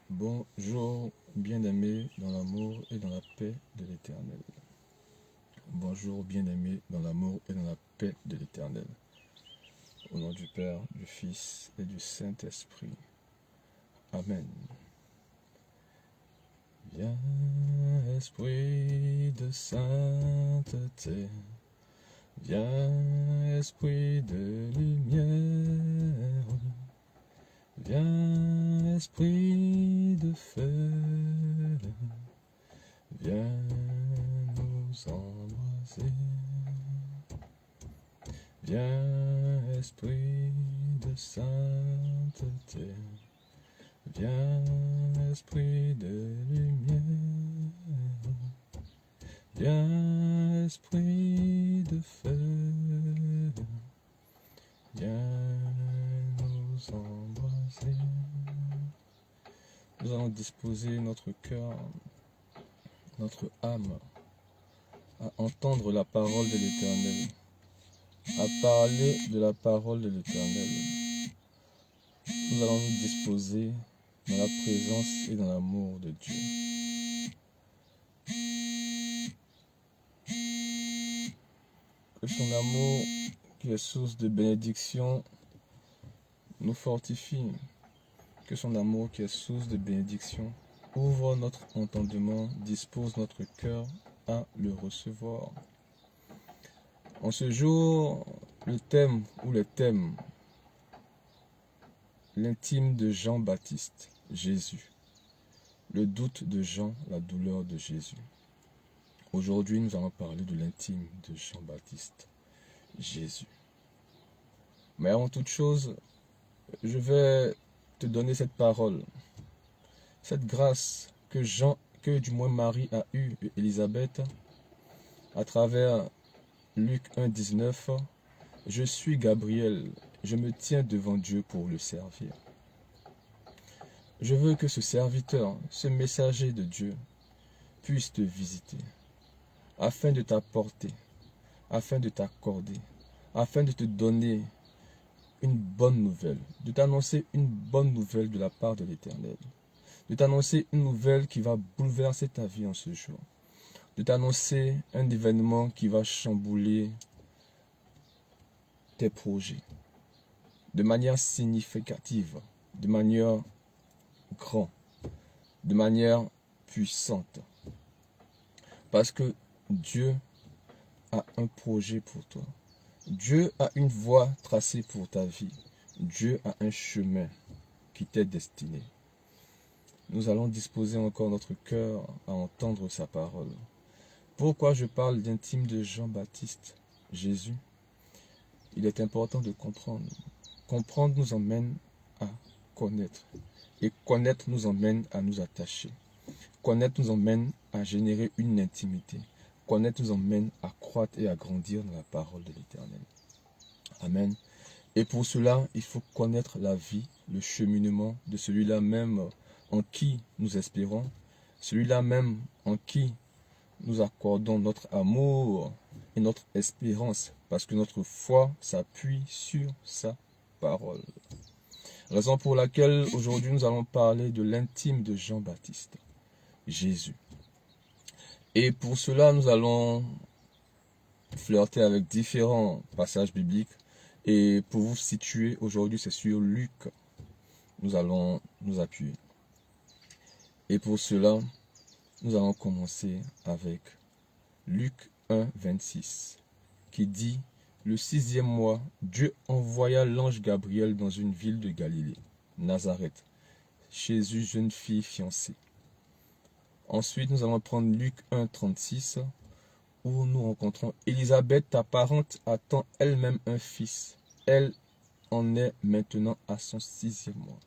Bonjour, bien-aimés dans l'amour et dans la paix de l'Éternel. Bonjour, bien-aimés dans l'amour et dans la paix de l'Éternel. Au nom du Père, du Fils et du Saint-Esprit. Amen. Viens, Esprit de sainteté, viens, Esprit de lumière, viens, Esprit de feu, viens nous embraser. Viens, Esprit de sainteté, viens, Esprit de lumière, viens, Esprit de feu, viens nous embraser. Nous allons disposer notre cœur, notre âme, à entendre la parole de l'Éternel, à parler de la parole de l'Éternel. Nous allons nous disposer dans la présence et dans l'amour de Dieu. Que son amour, qui est source de bénédiction, nous fortifie. Que son amour, qui est source de bénédiction, ouvre notre entendement, dispose notre cœur à le recevoir. En ce jour, le thème ou les thèmes, l'intime de Jean-Baptiste, Jésus. Le doute de Jean, la douleur de Jésus. Aujourd'hui, nous allons parler de l'intime de Jean-Baptiste, Jésus. Mais avant toute chose, je vais te donner cette parole, cette grâce que du moins Marie a eue et Élisabeth, à travers Luc 1,19. Je suis Gabriel, je me tiens devant Dieu pour le servir. Je veux que ce serviteur, ce messager de Dieu, puisse te visiter, afin de t'apporter, afin de t'accorder, afin de te donner une bonne nouvelle, de t'annoncer une bonne nouvelle de la part de l'Éternel, de t'annoncer une nouvelle qui va bouleverser ta vie en ce jour, de t'annoncer un événement qui va chambouler tes projets, de manière significative, de manière grande, de manière puissante. Parce que Dieu a un projet pour toi. Dieu a une voie tracée pour ta vie. Dieu a un chemin qui t'est destiné. Nous allons disposer encore notre cœur à entendre sa parole. Pourquoi je parle d'intime de Jean-Baptiste, Jésus? Il est important de comprendre. Comprendre nous emmène à connaître. Et connaître nous emmène à nous attacher. Connaître nous emmène à générer une intimité. Connaître nous emmène à croître et à grandir dans la parole de l'Éternel. Amen. Et pour cela, il faut connaître la vie, le cheminement de celui-là même en qui nous espérons, celui-là même en qui nous accordons notre amour et notre espérance, parce que notre foi s'appuie sur sa parole. Raison pour laquelle aujourd'hui nous allons parler de l'intime de Jean-Baptiste, Jésus. Et pour cela, nous allons flirter avec différents passages bibliques. Et pour vous situer, aujourd'hui c'est sur Luc. Nous allons nous appuyer. Et pour cela, nous allons commencer avec Luc 1, 26, qui dit: le 6e mois, Dieu envoya l'ange Gabriel dans une ville de Galilée, Nazareth, chez une jeune fille fiancée. Ensuite, nous allons prendre Luc 1, 36, où nous rencontrons Élisabeth, ta parente, attend elle-même un fils. Elle en est maintenant à son 6e mois.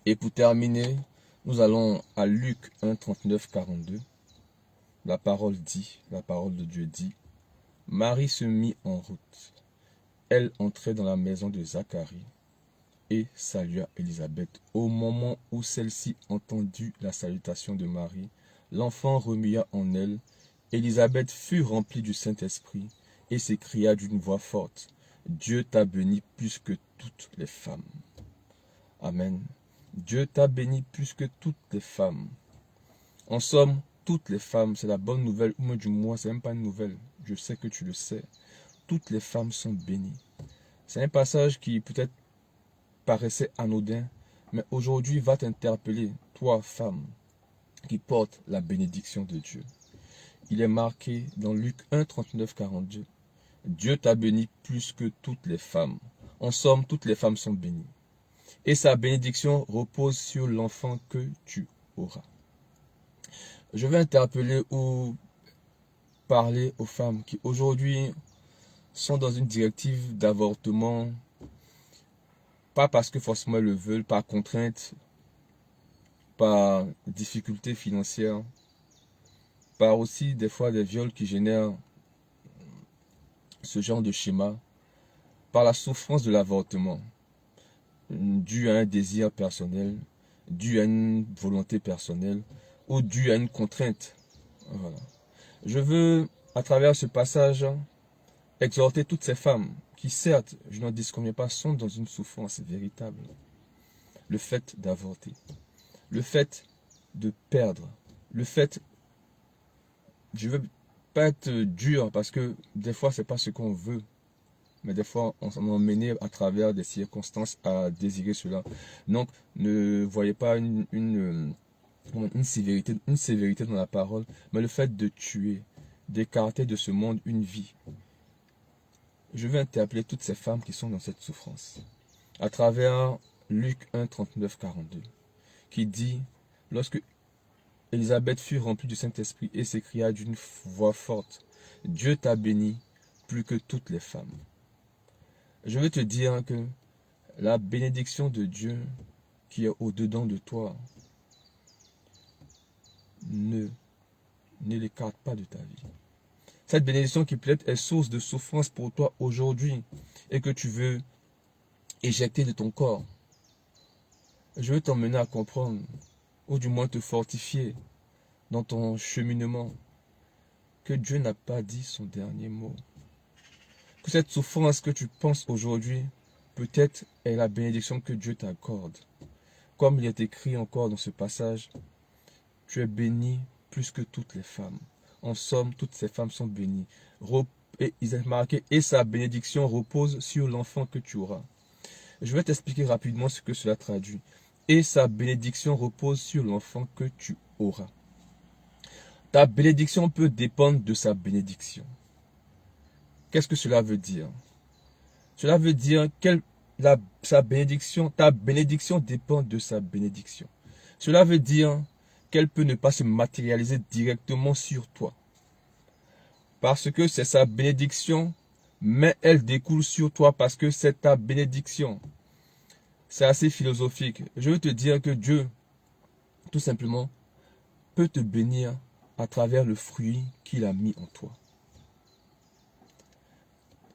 Et pour terminer, nous allons à Luc 1, 39, 42. La parole de Dieu dit: Marie se mit en route. Elle entrait dans la maison de Zacharie et salua Élisabeth. Au moment où celle-ci entendit la salutation de Marie, l'enfant remua en elle. Élisabeth fut remplie du Saint-Esprit et s'écria d'une voix forte: Dieu t'a bénie plus que toutes les femmes. Amen. Dieu t'a béni plus que toutes les femmes. En somme, toutes les femmes, c'est la bonne nouvelle, ou moins du moins, c'est même pas une nouvelle. Je sais que tu le sais. Toutes les femmes sont bénies. C'est un passage qui peut-être paraissait anodin, mais aujourd'hui va t'interpeller, toi, femme, qui porte la bénédiction de Dieu. Il est marqué dans Luc 1, 39, 42. Dieu t'a béni plus que toutes les femmes. En somme, toutes les femmes sont bénies. Et sa bénédiction repose sur l'enfant que tu auras. Je vais interpeller ou parler aux femmes qui aujourd'hui sont dans une directive d'avortement, pas parce que forcément elles le veulent, par contrainte, par difficulté financière, par aussi des fois des viols qui génèrent ce genre de schéma, par la souffrance de l'avortement, dû à un désir personnel, dû à une volonté personnelle ou dû à une contrainte. Voilà. Je veux, à travers ce passage, exhorter toutes ces femmes qui, certes, je n'en disconviens pas, sont dans une souffrance véritable. Le fait d'avorter, le fait de perdre, le fait, je veux pas être dur parce que des fois c'est pas ce qu'on veut, mais des fois on s'en est emmené à travers des circonstances à désirer cela. Donc ne voyez pas une sévérité dans la parole, mais le fait de tuer, d'écarter de ce monde une vie. Je vais interpeller toutes ces femmes qui sont dans cette souffrance à travers Luc 1, 39, 42, qui dit, lorsque Élisabeth fut remplie du Saint-Esprit et s'écria d'une voix forte, Dieu t'a béni plus que toutes les femmes. Je veux te dire que la bénédiction de Dieu qui est au-dedans de toi ne l'écarte pas de ta vie. Cette bénédiction qui peut-être est source de souffrance pour toi aujourd'hui et que tu veux éjecter de ton corps. Je veux t'emmener à comprendre, ou du moins te fortifier dans ton cheminement, que Dieu n'a pas dit son dernier mot. Que cette souffrance que tu penses aujourd'hui, peut-être est la bénédiction que Dieu t'accorde. Comme il est écrit encore dans ce passage, tu es béni plus que toutes les femmes. En somme, toutes ces femmes sont bénies. Et il est marqué, et sa bénédiction repose sur l'enfant que tu auras. Je vais t'expliquer rapidement ce que cela traduit. Et sa bénédiction repose sur l'enfant que tu auras. Ta bénédiction peut dépendre de sa bénédiction. Qu'est-ce que cela veut dire? Cela veut dire que ta bénédiction dépend de sa bénédiction. Cela veut dire qu'elle peut ne pas se matérialiser directement sur toi. Parce que c'est sa bénédiction, mais elle découle sur toi parce que c'est ta bénédiction. C'est assez philosophique. Je veux te dire que Dieu, tout simplement, peut te bénir à travers le fruit qu'il a mis en toi.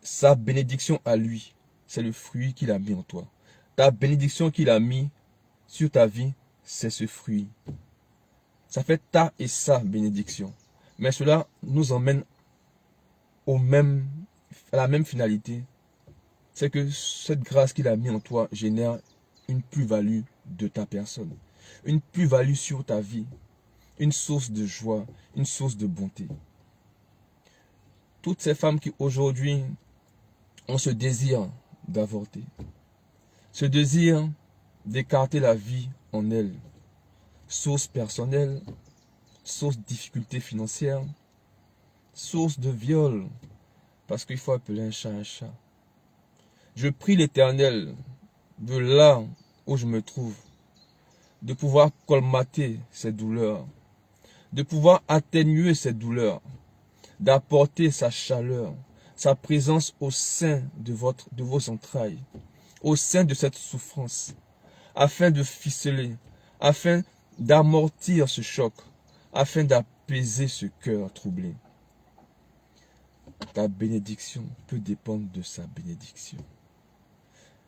Sa bénédiction à lui, c'est le fruit qu'il a mis en toi. Ta bénédiction qu'il a mis sur ta vie, c'est ce fruit. Ça fait ta et sa bénédiction. Mais cela nous emmène à la même finalité. C'est que cette grâce qu'il a mis en toi génère une plus-value de ta personne. Une plus-value sur ta vie. Une source de joie, une source de bonté. Toutes ces femmes qui aujourd'hui ont ce désir d'avorter, ce désir d'écarter la vie en elles, source personnelle, source de difficultés financières, source de viol, parce qu'il faut appeler un chat un chat. Je prie l'Éternel, de là où je me trouve, de pouvoir colmater ces douleurs, de pouvoir atténuer ces douleurs, d'apporter sa chaleur, sa présence au sein de vos entrailles, au sein de cette souffrance, afin de ficeler, afin d'amortir ce choc, afin d'apaiser ce cœur troublé. Ta bénédiction peut dépendre de sa bénédiction.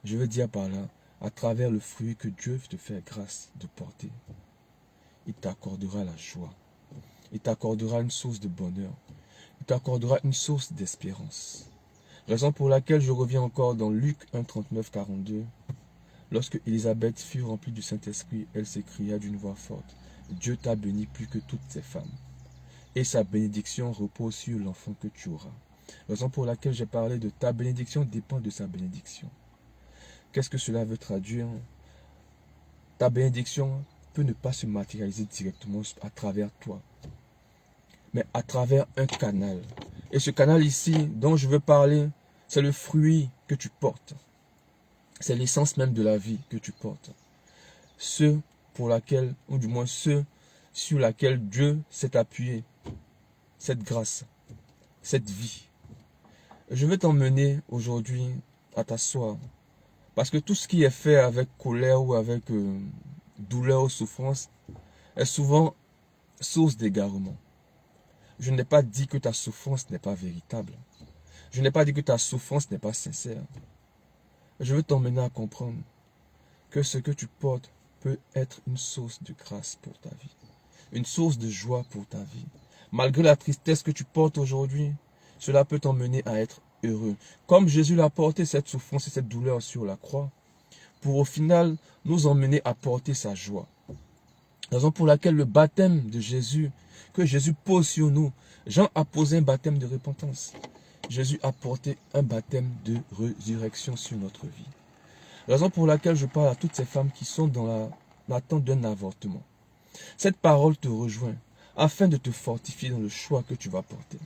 Je veux dire par là, à travers le fruit que Dieu te fait grâce de porter, il t'accordera la joie, il t'accordera une source de bonheur, il t'accordera une source d'espérance. Raison pour laquelle je reviens encore dans Luc 1, 39, 42. Lorsque Élisabeth fut remplie du Saint-Esprit, elle s'écria d'une voix forte, Dieu t'a béni plus que toutes ces femmes, et sa bénédiction repose sur l'enfant que tu auras. La raison pour laquelle j'ai parlé de ta bénédiction dépend de sa bénédiction. Qu'est-ce que cela veut traduire? Ta bénédiction peut ne pas se matérialiser directement à travers toi, mais à travers un canal. Et ce canal ici, dont je veux parler, c'est le fruit que tu portes. C'est l'essence même de la vie que tu portes. Ce pour laquelle, ou du moins ceux sur laquelle Dieu s'est appuyé, cette grâce, cette vie. Je vais t'emmener aujourd'hui à t'asseoir. Parce que tout ce qui est fait avec colère ou avec douleur ou souffrance est souvent source d'égarement. Je n'ai pas dit que ta souffrance n'est pas véritable. Je n'ai pas dit que ta souffrance n'est pas sincère. Je veux t'emmener à comprendre que ce que tu portes peut être une source de grâce pour ta vie. Une source de joie pour ta vie. Malgré la tristesse que tu portes aujourd'hui, cela peut t'emmener à être heureux. Comme Jésus l'a porté cette souffrance et cette douleur sur la croix, pour au final nous emmener à porter sa joie. Raison pour laquelle le baptême de Jésus, que Jésus pose sur nous, Jean a posé un baptême de repentance. Jésus a porté un baptême de résurrection sur notre vie. Raison pour laquelle je parle à toutes ces femmes qui sont dans l'attente d'un avortement. Cette parole te rejoint afin de te fortifier dans le choix que tu vas porter,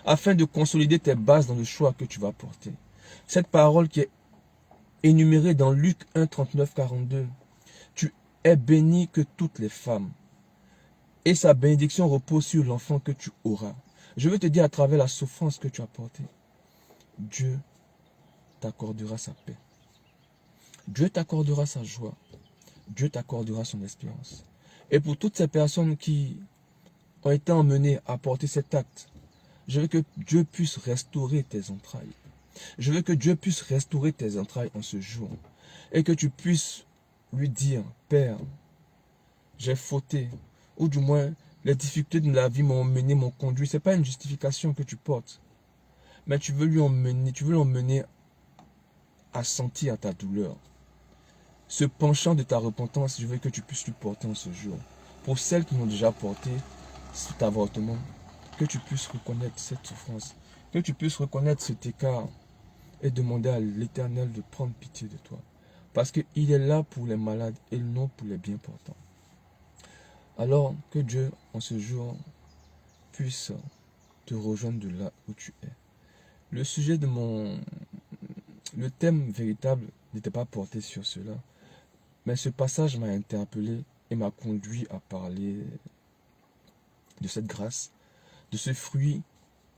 afin de consolider tes bases dans le choix que tu vas porter. Cette parole qui est énumérée dans Luc 1, 39, 42. Tu es béni que toutes les femmes, et sa bénédiction repose sur l'enfant que tu auras. Je veux te dire à travers la souffrance que tu as portée, Dieu t'accordera sa paix. Dieu t'accordera sa joie. Dieu t'accordera son espérance. Et pour toutes ces personnes qui ont été emmenées à porter cet acte, je veux que Dieu puisse restaurer tes entrailles. Je veux que Dieu puisse restaurer tes entrailles en ce jour. Et que tu puisses lui dire, Père, j'ai fauté. Ou du moins, les difficultés de la vie m'ont mené, m'ont conduit. Ce n'est pas une justification que tu portes. Mais tu veux l'emmener à sentir ta douleur. Ce penchant de ta repentance, je veux que tu puisses lui porter en ce jour. Pour celles qui l'ont déjà porté, cet avortement, que tu puisses reconnaître cette souffrance, que tu puisses reconnaître cet écart et demander à l'Éternel de prendre pitié de toi. Parce qu'il est là pour les malades et non pour les bien portants. Alors que Dieu, en ce jour, puisse te rejoindre de là où tu es. Le sujet de le thème véritable n'était pas porté sur cela. Mais ce passage m'a interpellé et m'a conduit à parler de cette grâce, de ce fruit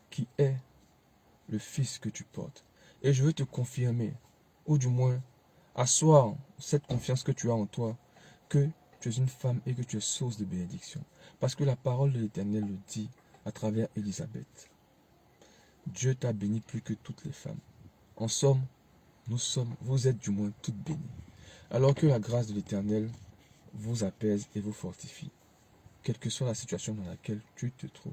qui est le Fils que tu portes. Et je veux te confirmer, ou du moins asseoir cette confiance que tu as en toi, que tu es une femme et que tu es source de bénédiction. Parce que la parole de l'Éternel le dit à travers Élisabeth. Dieu t'a béni plus que toutes les femmes. En somme, vous êtes du moins toutes bénies. Alors que la grâce de l'Éternel vous apaise et vous fortifie, quelle que soit la situation dans laquelle tu te trouves.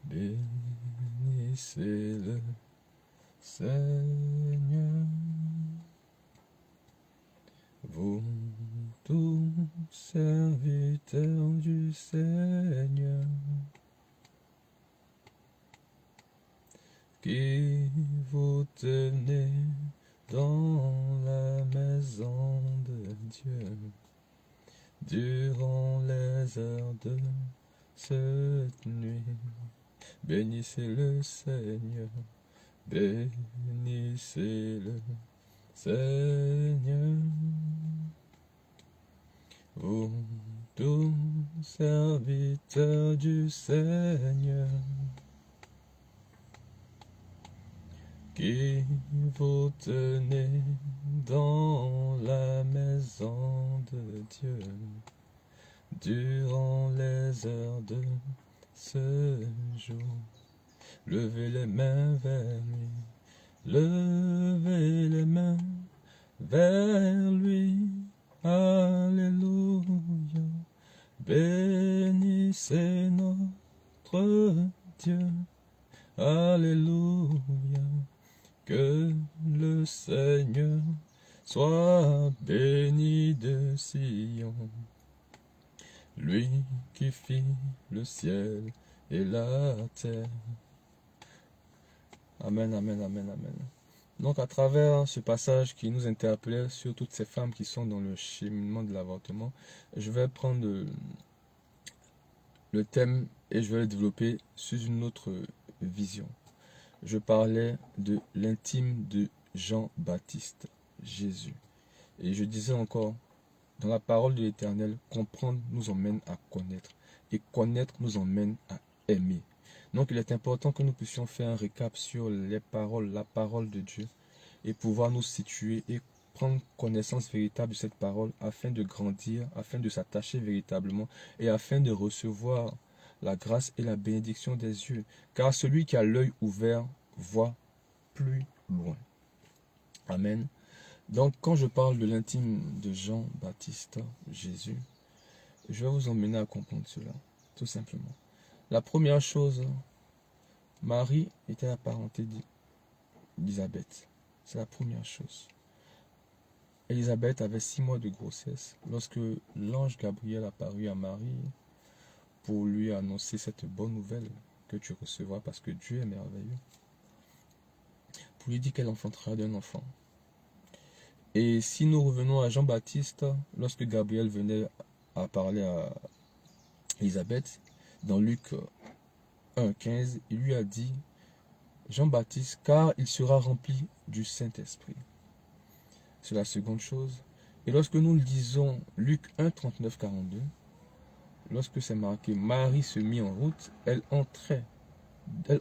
Bénissez le Seigneur, vous tous serviteurs du Seigneur, qui vous tenez dans la maison de Dieu, durant les heures de cette nuit. Bénissez le Seigneur, bénissez le Seigneur, vous tous serviteurs du Seigneur, qui vous tenez dans la maison de Dieu, durant les heures de ce jour. Levez les mains vers lui, levez les mains vers lui, alléluia. Bénissez notre Dieu, alléluia. Que Seigneur, sois béni de Sion. Lui qui fit le ciel et la terre. Amen, amen, amen, amen. Donc à travers ce passage qui nous interpellait sur toutes ces femmes qui sont dans le cheminement de l'avortement, je vais prendre le thème et je vais le développer sous une autre vision. Je parlais de l'intime de Jean-Baptiste, Jésus. Et je disais encore, dans la parole de l'Éternel, comprendre nous emmène à connaître. Et connaître nous emmène à aimer. Donc il est important que nous puissions faire un récap sur les paroles, la parole de Dieu, et pouvoir nous situer et prendre connaissance véritable de cette parole afin de grandir, afin de s'attacher véritablement et afin de recevoir la grâce et la bénédiction des yeux. Car celui qui a l'œil ouvert voit plus loin. Amen. Donc quand je parle de l'intime de Jean-Baptiste, Jésus, je vais vous emmener à comprendre cela, tout simplement. La première chose, Marie était la parenté d'Élisabeth. C'est la première chose. Élisabeth avait 6 mois de grossesse lorsque l'ange Gabriel apparut à Marie pour lui annoncer cette bonne nouvelle que tu recevras parce que Dieu est merveilleux. Pour lui dire qu'elle enfantera d'un enfant. Et si nous revenons à Jean-Baptiste, lorsque Gabriel venait à parler à Élisabeth, dans Luc 1,15, il lui a dit, Jean-Baptiste, car il sera rempli du Saint-Esprit. C'est la seconde chose. Et lorsque nous le disons, Luc 1, 39, 42, lorsque c'est marqué, Marie se mit en route, elle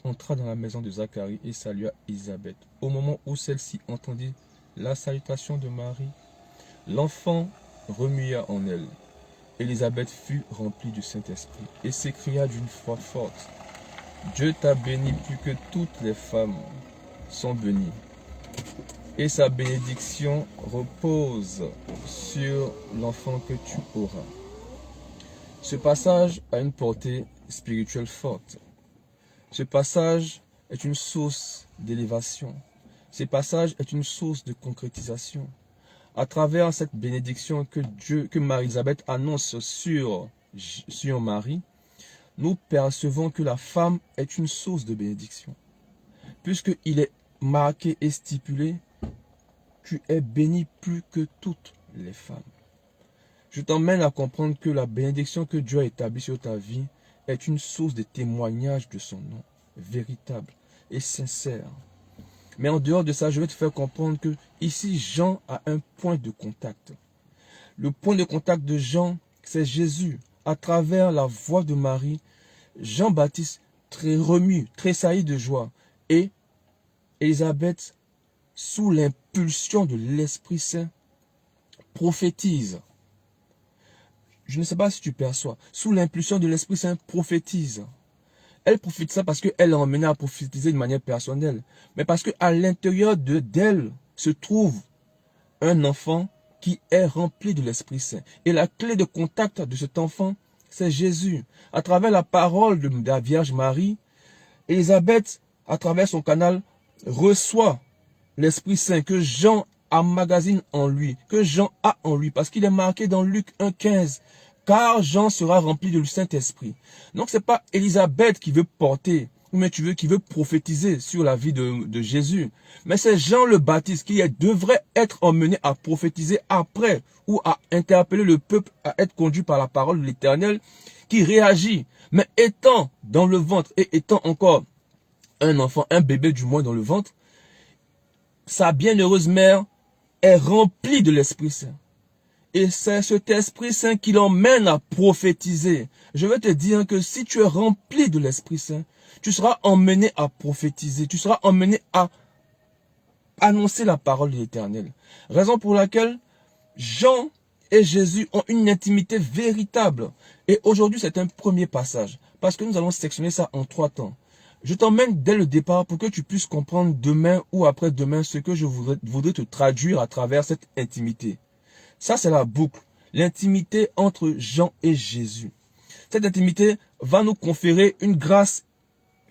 entra dans la maison de Zacharie et salua Élisabeth. Au moment où celle-ci entendit la salutation de Marie, l'enfant remua en elle. Élisabeth fut remplie du Saint-Esprit et s'écria d'une voix forte, Dieu t'a béni plus que toutes les femmes sont bénies, et sa bénédiction repose sur l'enfant que tu auras. Ce passage a une portée spirituelle forte. Ce passage est une source d'élévation. Ce passage est une source de concrétisation. À travers cette bénédiction que Marie-Élisabeth annonce sur Marie, nous percevons que la femme est une source de bénédiction. Puisqu'il est marqué et stipulé, tu es béni plus que toutes les femmes. Je t'emmène à comprendre que la bénédiction que Dieu a établie sur ta vie est une source de témoignage de son nom, véritable et sincère. Mais en dehors de ça, je vais te faire comprendre que ici, Jean a un point de contact. Le point de contact de Jean, c'est Jésus. À travers la voix de Marie, Jean-Baptiste tressaillit de joie. Et Élisabeth, sous l'impulsion de l'Esprit Saint, prophétise. Je ne sais pas si tu perçois. Sous l'impulsion de l'Esprit Saint, prophétise. Elle prophétisa parce qu'elle l'a emmenée à prophétiser de manière personnelle. Mais parce qu'à l'intérieur d'elle se trouve un enfant qui est rempli de l'Esprit Saint. Et la clé de contact de cet enfant, c'est Jésus. À travers la parole de la Vierge Marie, Élisabeth, à travers son canal, reçoit l'Esprit Saint que Jean emmagasine en lui, que Jean a en lui, parce qu'il est marqué dans Luc 1,15. Car Jean sera rempli de Saint-Esprit. Donc c'est pas Élisabeth qui veut porter, mais qui veut prophétiser sur la vie de Jésus. Mais c'est Jean le Baptiste qui devrait être emmené à prophétiser après, ou à interpeller le peuple, à être conduit par la parole de l'Éternel, qui réagit. Mais étant dans le ventre, et étant encore un enfant, un bébé du moins dans le ventre, sa bienheureuse mère est remplie de l'Esprit Saint. Et c'est cet Esprit Saint qui l'emmène à prophétiser. Je veux te dire que si tu es rempli de l'Esprit Saint, tu seras emmené à prophétiser. Tu seras emmené à annoncer la parole de l'Éternel. Raison pour laquelle Jean et Jésus ont une intimité véritable. Et aujourd'hui, c'est un premier passage. Parce que nous allons sectionner ça en 3 temps. Je t'emmène dès le départ pour que tu puisses comprendre demain ou après-demain ce que je voudrais te traduire à travers cette intimité. Ça, c'est la boucle. L'intimité entre Jean et Jésus. Cette intimité va nous conférer une grâce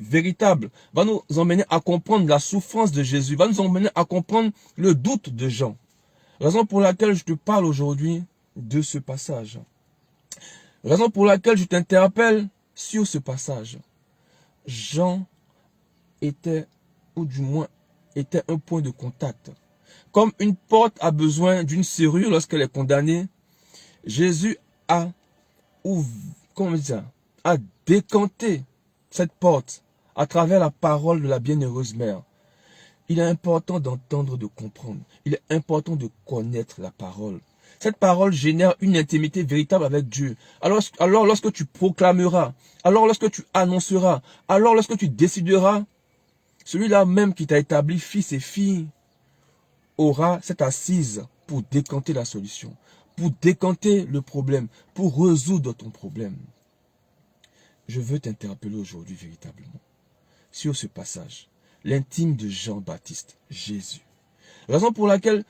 véritable, va nous emmener à comprendre la souffrance de Jésus, va nous emmener à comprendre le doute de Jean. Raison pour laquelle je te parle aujourd'hui de ce passage. Raison pour laquelle je t'interpelle sur ce passage. Jean était, ou du moins, était un point de contact. Comme une porte a besoin d'une serrure lorsqu'elle est condamnée, Jésus a, a décanté cette porte à travers la parole de la bienheureuse mère. Il est important d'entendre, de comprendre. Il est important de connaître la parole. Cette parole génère une intimité véritable avec Dieu. Alors lorsque tu proclameras, alors lorsque tu annonceras, alors lorsque tu décideras, celui-là même qui t'a établi fils et filles aura cette assise pour décanter la solution, pour décanter le problème, pour résoudre ton problème. Je veux t'interpeller aujourd'hui véritablement sur ce passage, l'intime de Jean-Baptiste, Jésus. Raison pour laquelle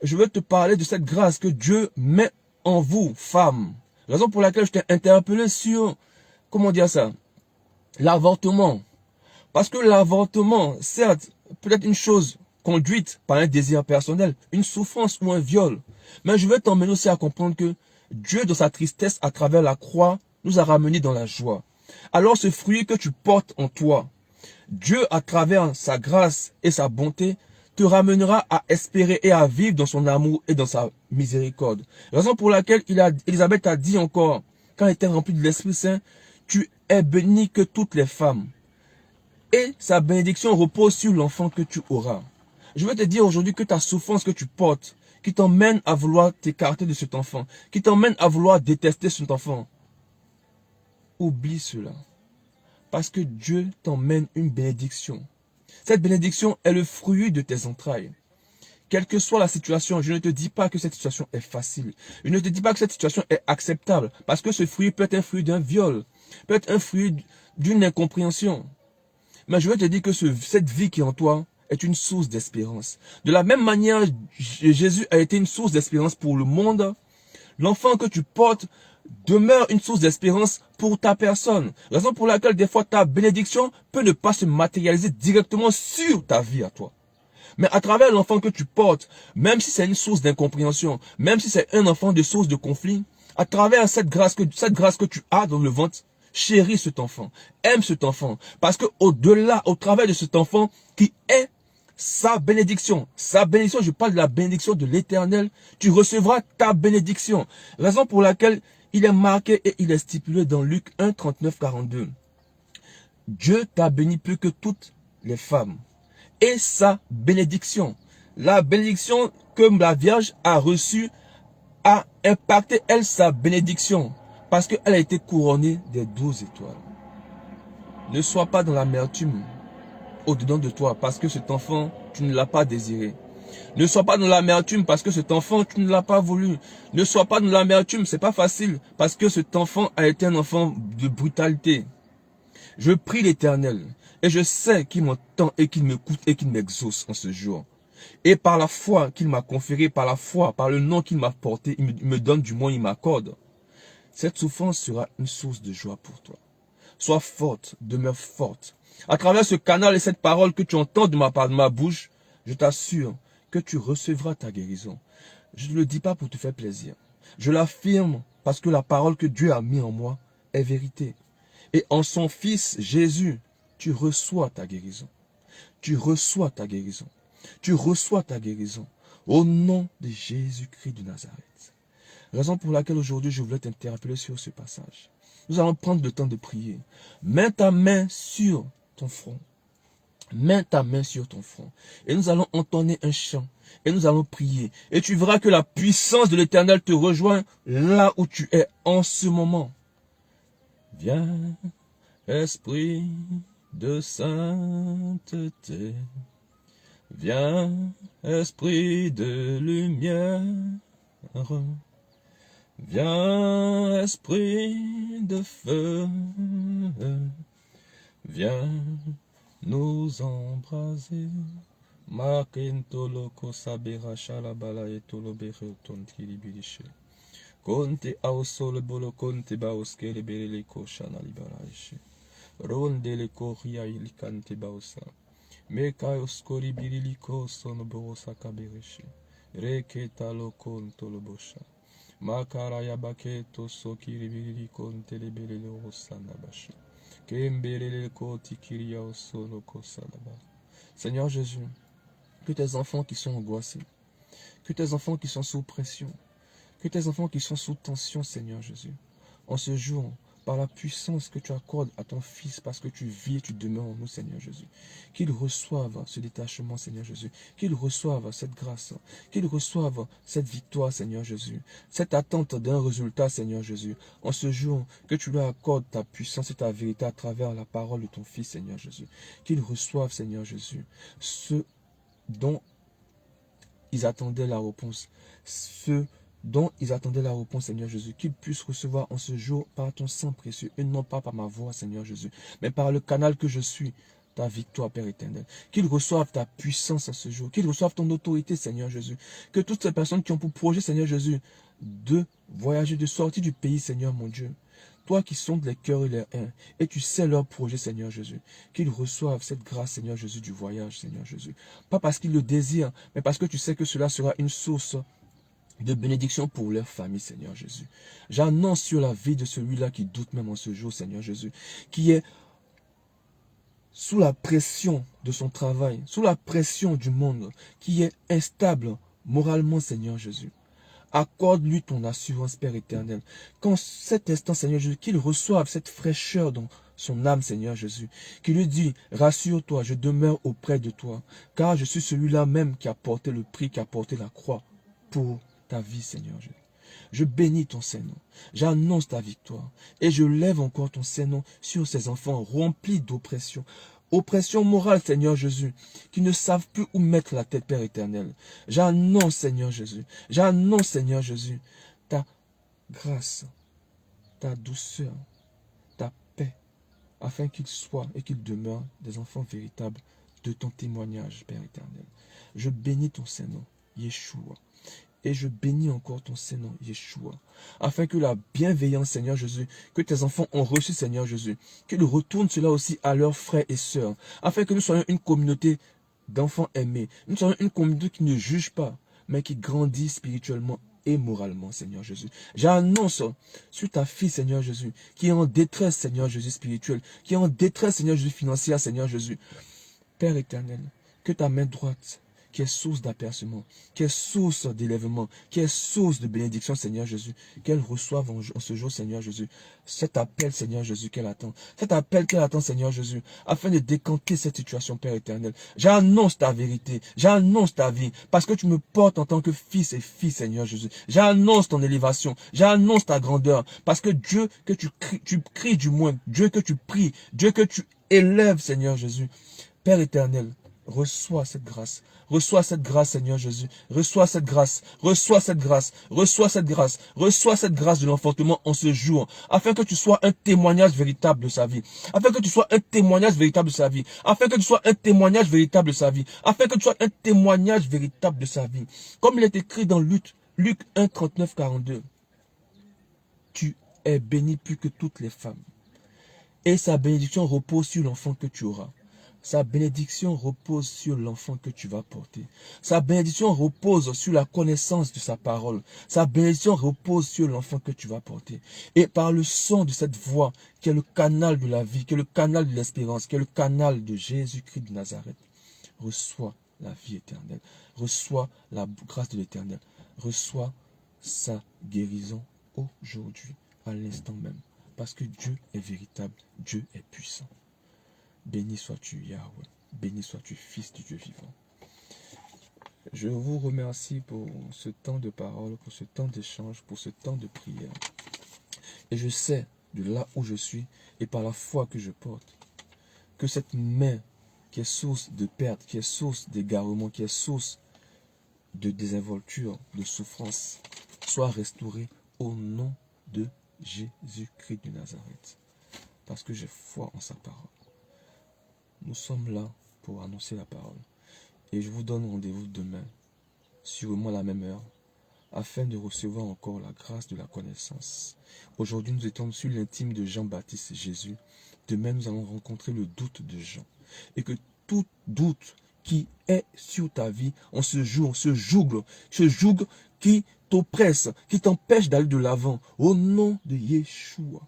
je veux te parler de cette grâce que Dieu met en vous, femmes. Raison pour laquelle je t'ai interpellé sur, comment dire ça, l'avortement. Parce que l'avortement, certes, peut être une chose conduite par un désir personnel, une souffrance ou un viol. Mais je veux t'emmener aussi à comprendre que Dieu, dans sa tristesse, à travers la croix, nous a ramenés dans la joie. Alors ce fruit que tu portes en toi, Dieu, à travers sa grâce et sa bonté, te ramènera à espérer et à vivre dans son amour et dans sa miséricorde. Raison pour laquelle Élisabeth a dit encore, quand elle était remplie de l'Esprit Saint, tu es bénie que toutes les femmes. Et sa bénédiction repose sur l'enfant que tu auras. Je veux te dire aujourd'hui que ta souffrance que tu portes, qui t'emmène à vouloir t'écarter de cet enfant, qui t'emmène à vouloir détester cet enfant, oublie cela. Parce que Dieu t'emmène une bénédiction. Cette bénédiction est le fruit de tes entrailles. Quelle que soit la situation, je ne te dis pas que cette situation est facile. Je ne te dis pas que cette situation est acceptable. Parce que ce fruit peut être un fruit d'un viol, peut être un fruit d'une incompréhension. Mais je veux te dire que cette vie qui est en toi est une source d'espérance. De la même manière, Jésus a été une source d'espérance pour le monde. L'enfant que tu portes demeure une source d'espérance pour ta personne. Raison pour laquelle des fois ta bénédiction peut ne pas se matérialiser directement sur ta vie à toi. Mais à travers l'enfant que tu portes, même si c'est une source d'incompréhension, même si c'est un enfant de source de conflit, à travers cette grâce que tu as dans le ventre, chéris cet enfant, aime cet enfant, parce que au-delà, au travers de cet enfant qui est sa bénédiction, je parle de la bénédiction de l'Éternel, tu recevras ta bénédiction. Raison pour laquelle il est marqué et il est stipulé dans Luc 1, 39, 42. Dieu t'a béni plus que toutes les femmes. Et sa bénédiction, la bénédiction que la Vierge a reçue, a impacté elle sa bénédiction. Parce qu'elle a été couronnée des 12 étoiles. Ne sois pas dans l'amertume au-dedans de toi parce que cet enfant, tu ne l'as pas désiré. Ne sois pas dans l'amertume parce que cet enfant, tu ne l'as pas voulu. Ne sois pas dans l'amertume, c'est pas facile parce que cet enfant a été un enfant de brutalité. Je prie l'Éternel et je sais qu'il m'entend et qu'il m'écoute et qu'il m'exauce en ce jour. Et par la foi qu'il m'a conférée, par la foi, par le nom qu'il m'a porté, il me donne, du moins il m'accorde. Cette souffrance sera une source de joie pour toi. Sois forte, demeure forte. À travers ce canal et cette parole que tu entends de ma bouche, je t'assure que tu recevras ta guérison. Je ne le dis pas pour te faire plaisir. Je l'affirme parce que la parole que Dieu a mis en moi est vérité. Et en son Fils Jésus, tu reçois ta guérison. Tu reçois ta guérison. Tu reçois ta guérison. Au nom de Jésus-Christ de Nazareth. Raison pour laquelle aujourd'hui je voulais t'interpeller sur ce passage. Nous allons prendre le temps de prier. Mets ta main sur ton front. Mets ta main sur ton front. Et nous allons entonner un chant. Et nous allons prier. Et tu verras que la puissance de l'Éternel te rejoint là où tu es en ce moment. Viens, Esprit de sainteté. Viens, Esprit de lumière. Viens, Esprit de feu, viens nous embraser. Makentoloko sabera shalabala etolo bereoton kilibilishe. Konte aosole bolo konte baoskele belele koshana libaraishe. Rondele koria ilikante baosa. Meka oskori biriliko sonoborosa kabereshi. Reketa lokon tolobosha. Makaraya baketo sokiri biriliko ntelebele rosana bashi. Kembelele koti kiria osono kosanaba. Seigneur Jésus, que tes enfants qui sont angoissés, que tes enfants qui sont sous pression, que tes enfants qui sont sous tension, Seigneur Jésus, en ce jour, par la puissance que tu accordes à ton Fils, parce que tu vis et tu demeures en nous, Seigneur Jésus, qu'ils reçoivent ce détachement, Seigneur Jésus, qu'ils reçoivent cette grâce, qu'ils reçoivent cette victoire, Seigneur Jésus, cette attente d'un résultat, Seigneur Jésus, en ce jour, que tu leur accordes ta puissance et ta vérité à travers la parole de ton Fils, Seigneur Jésus, qu'ils reçoivent, Seigneur Jésus, ce dont ils attendaient la réponse, ce dont ils attendaient la réponse, Seigneur Jésus, qu'ils puissent recevoir en ce jour par ton sang précieux, et non pas par ma voix, Seigneur Jésus, mais par le canal que je suis, ta victoire, Père éternel. Qu'ils reçoivent ta puissance en ce jour, qu'ils reçoivent ton autorité, Seigneur Jésus. Que toutes ces personnes qui ont pour projet, Seigneur Jésus, de voyager, de sortir du pays, Seigneur mon Dieu, toi qui sondes les cœurs et les reins, et tu sais leur projet, Seigneur Jésus, qu'ils reçoivent cette grâce, Seigneur Jésus, du voyage, Seigneur Jésus. Pas parce qu'ils le désirent, mais parce que tu sais que cela sera une source de bénédiction pour leur famille, Seigneur Jésus. J'annonce sur la vie de celui-là qui doute même en ce jour, Seigneur Jésus, qui est sous la pression de son travail, sous la pression du monde, qui est instable moralement, Seigneur Jésus. Accorde-lui ton assurance, Père éternel. Qu'en cet instant, Seigneur Jésus, qu'il reçoive cette fraîcheur dans son âme, Seigneur Jésus. Qu'il lui dit, rassure-toi, je demeure auprès de toi, car je suis celui-là même qui a porté le prix, qui a porté la croix pour ta vie, Seigneur Jésus. Je bénis ton Saint-Nom. J'annonce ta victoire. Et je lève encore ton Saint-Nom sur ces enfants remplis d'oppression. Oppression morale, Seigneur Jésus, qui ne savent plus où mettre la tête, Père éternel. J'annonce, Seigneur Jésus, j'annonce, Seigneur Jésus, ta grâce, ta douceur, ta paix, afin qu'ils soient et qu'ils demeurent des enfants véritables de ton témoignage, Père éternel. Je bénis ton Saint-Nom, Yeshua. Et je bénis encore ton Saint-Nom, Yeshua, afin que la bienveillance, Seigneur Jésus, que tes enfants ont reçu, Seigneur Jésus, qu'ils retournent cela aussi à leurs frères et sœurs, afin que nous soyons une communauté d'enfants aimés, nous soyons une communauté qui ne juge pas, mais qui grandit spirituellement et moralement, Seigneur Jésus. J'annonce sur ta fille, Seigneur Jésus, qui est en détresse, Seigneur Jésus, spirituelle, qui est en détresse, Seigneur Jésus, financière, Seigneur Jésus. Père éternel, que ta main droite, qui est source d'apercement, qui est source d'élèvement, qui est source de bénédiction, Seigneur Jésus, qu'elle reçoive en ce jour, Seigneur Jésus, cet appel, Seigneur Jésus, qu'elle attend, cet appel qu'elle attend, Seigneur Jésus, afin de décanter cette situation, Père éternel. J'annonce ta vérité, j'annonce ta vie, parce que tu me portes en tant que fils et fille, Seigneur Jésus. J'annonce ton élévation, j'annonce ta grandeur, parce que Dieu que tu cries du moins, Dieu que tu pries, Dieu que tu élèves, Seigneur Jésus. Père éternel, reçois cette grâce, Seigneur Jésus. Reçois cette grâce, reçois cette grâce, reçois cette grâce, reçois cette grâce de l'enfantement en ce jour, afin que tu sois un témoignage véritable de sa vie, afin que tu sois un témoignage véritable de sa vie, afin que tu sois un témoignage véritable de sa vie, afin que tu sois un témoignage véritable de sa vie. Comme il est écrit dans Luc 1, 39, 42. Tu es béni plus que toutes les femmes, et sa bénédiction repose sur l'enfant que tu auras. Sa bénédiction repose sur l'enfant que tu vas porter. Sa bénédiction repose sur la connaissance de sa parole. Sa bénédiction repose sur l'enfant que tu vas porter. Et par le son de cette voix, qui est le canal de la vie, qui est le canal de l'espérance, qui est le canal de Jésus-Christ de Nazareth, reçois la vie éternelle. Reçois la grâce de l'éternel. Reçois sa guérison aujourd'hui, à l'instant même. Parce que Dieu est véritable, Dieu est puissant. Béni sois-tu, Yahweh. Béni sois-tu, Fils du Dieu vivant. Je vous remercie pour ce temps de parole, pour ce temps d'échange, pour ce temps de prière. Et je sais, de là où je suis, et par la foi que je porte, que cette main qui est source de perte, qui est source d'égarement, qui est source de désinvolture, de souffrance, soit restaurée au nom de Jésus-Christ de Nazareth. Parce que j'ai foi en sa parole. Nous sommes là pour annoncer la parole. Et je vous donne rendez-vous demain, sûrement à la même heure, afin de recevoir encore la grâce de la connaissance. Aujourd'hui, nous étions sur l'intime de Jean-Baptiste Jésus. Demain, nous allons rencontrer le doute de Jean. Et que tout doute qui est sur ta vie, ce joug qui t'oppresse, qui t'empêche d'aller de l'avant, au nom de Yeshua,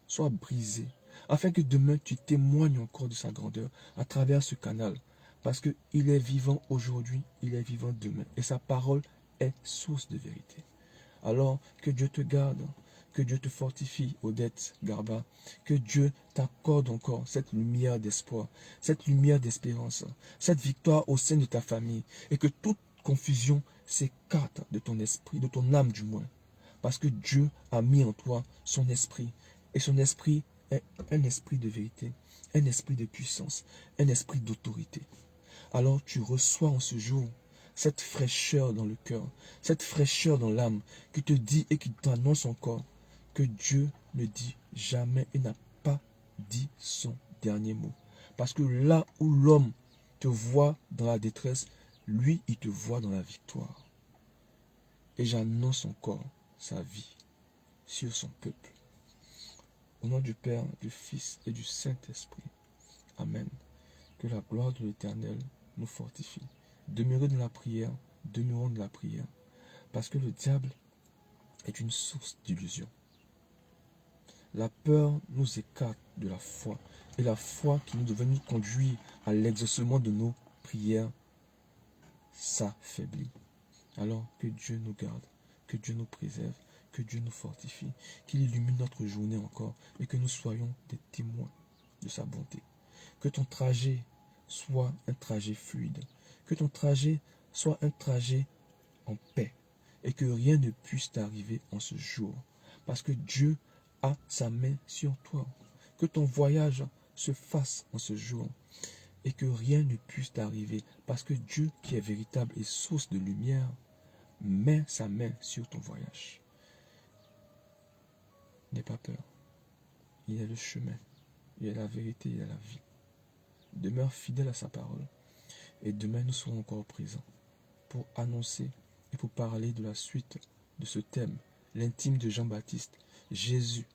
soit brisé, afin que demain tu témoignes encore de sa grandeur à travers ce canal, parce qu'il est vivant aujourd'hui, il est vivant demain, et sa parole est source de vérité. Alors que Dieu te garde, que Dieu te fortifie, Odette Garba, que Dieu t'accorde encore cette lumière d'espoir, cette lumière d'espérance, cette victoire au sein de ta famille, et que toute confusion s'écarte de ton esprit, de ton âme du moins, parce que Dieu a mis en toi son esprit, et son esprit est un esprit de vérité, un esprit de puissance, un esprit d'autorité. Alors tu reçois en ce jour cette fraîcheur dans le cœur, cette fraîcheur dans l'âme, qui te dit et qui t'annonce encore que Dieu ne dit jamais et n'a pas dit son dernier mot. Parce que là où l'homme te voit dans la détresse, lui, il te voit dans la victoire. Et j'annonce encore sa vie sur son peuple. Au nom du Père, du Fils et du Saint-Esprit. Amen. Que la gloire de l'Éternel nous fortifie. Demeurez dans la prière, demeurons dans la prière. Parce que le diable est une source d'illusion. La peur nous écarte de la foi. Et la foi qui nous devait nous conduire à l'exaucement de nos prières s'affaiblit. Alors que Dieu nous garde, que Dieu nous préserve, que Dieu nous fortifie, qu'il illumine notre journée encore et que nous soyons des témoins de sa bonté. Que ton trajet soit un trajet fluide, que ton trajet soit un trajet en paix et que rien ne puisse t'arriver en ce jour parce que Dieu a sa main sur toi. Que ton voyage se fasse en ce jour et que rien ne puisse t'arriver parce que Dieu qui est véritable et source de lumière met sa main sur ton voyage. N'aie pas peur. Il est le chemin, il est la vérité, il est la vie. Demeure fidèle à sa parole. Et demain, nous serons encore présents pour annoncer et pour parler de la suite de ce thème, l'intime de Jean-Baptiste, Jésus,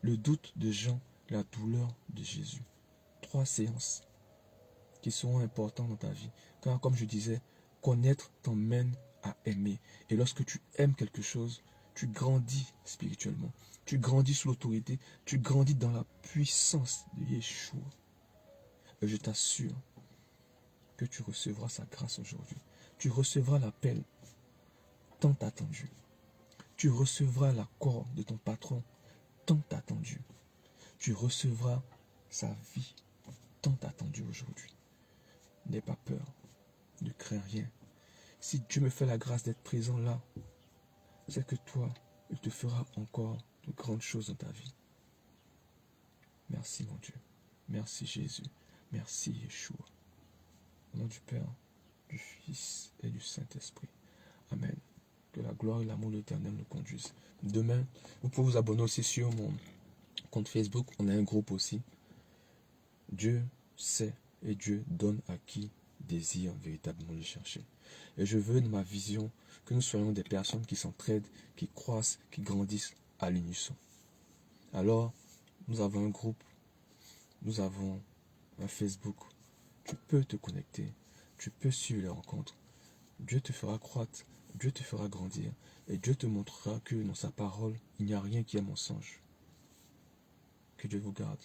le doute de Jean, la douleur de Jésus. 3 séances qui seront importantes dans ta vie. Car comme je disais, connaître t'emmène à aimer. Et lorsque tu aimes quelque chose, tu grandis spirituellement. Tu grandis sous l'autorité. Tu grandis dans la puissance de Yeshua. Et je t'assure que tu recevras sa grâce aujourd'hui. Tu recevras l'appel tant attendu. Tu recevras l'accord de ton patron tant attendu. Tu recevras sa vie tant attendue aujourd'hui. N'aie pas peur, ne crains rien. Si Dieu me fait la grâce d'être présent là, c'est que toi, il te fera encore de grandes choses dans ta vie. Merci mon Dieu. Merci Jésus. Merci Yeshua. Au nom du Père, du Fils et du Saint-Esprit. Amen. Que la gloire et l'amour de l'Éternel nous conduisent. Demain, vous pouvez vous abonner aussi sur mon compte Facebook. On a un groupe aussi. Dieu sait et Dieu donne à qui désire véritablement le chercher. Et je veux, dans ma vision, que nous soyons des personnes qui s'entraident, qui croissent, qui grandissent à l'unisson. Alors, nous avons un groupe, nous avons un Facebook. Tu peux te connecter, tu peux suivre les rencontres. Dieu te fera croître, Dieu te fera grandir, et Dieu te montrera que dans sa parole, il n'y a rien qui est mensonge. Que Dieu vous garde.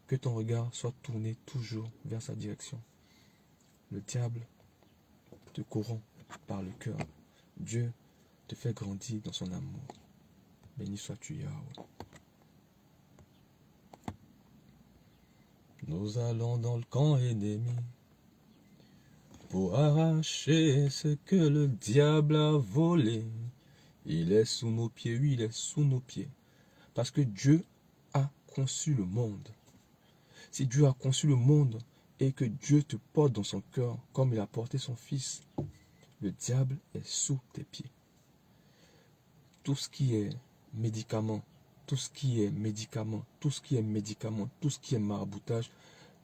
Que ton regard soit tourné toujours vers sa direction. Le diable te corrompt par le cœur. Dieu te fait grandir dans son amour. Béni sois-tu, Yahweh. Nous allons dans le camp ennemi pour arracher ce que le diable a volé. Il est sous nos pieds, oui, il est sous nos pieds. Parce que Dieu a conçu le monde. Si Dieu a conçu le monde et que Dieu te porte dans son cœur comme il a porté son Fils, le diable est sous tes pieds. Tout ce qui est médicament, tout ce qui est maraboutage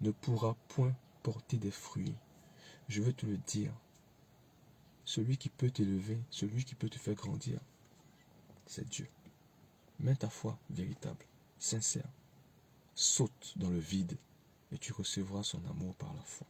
ne pourra point porter des fruits. Je veux te le dire. celui qui peut t'élever, celui qui peut te faire grandir, c'est Dieu. Mets ta foi véritable, sincère. Saute dans le vide et tu recevras son amour par la foi.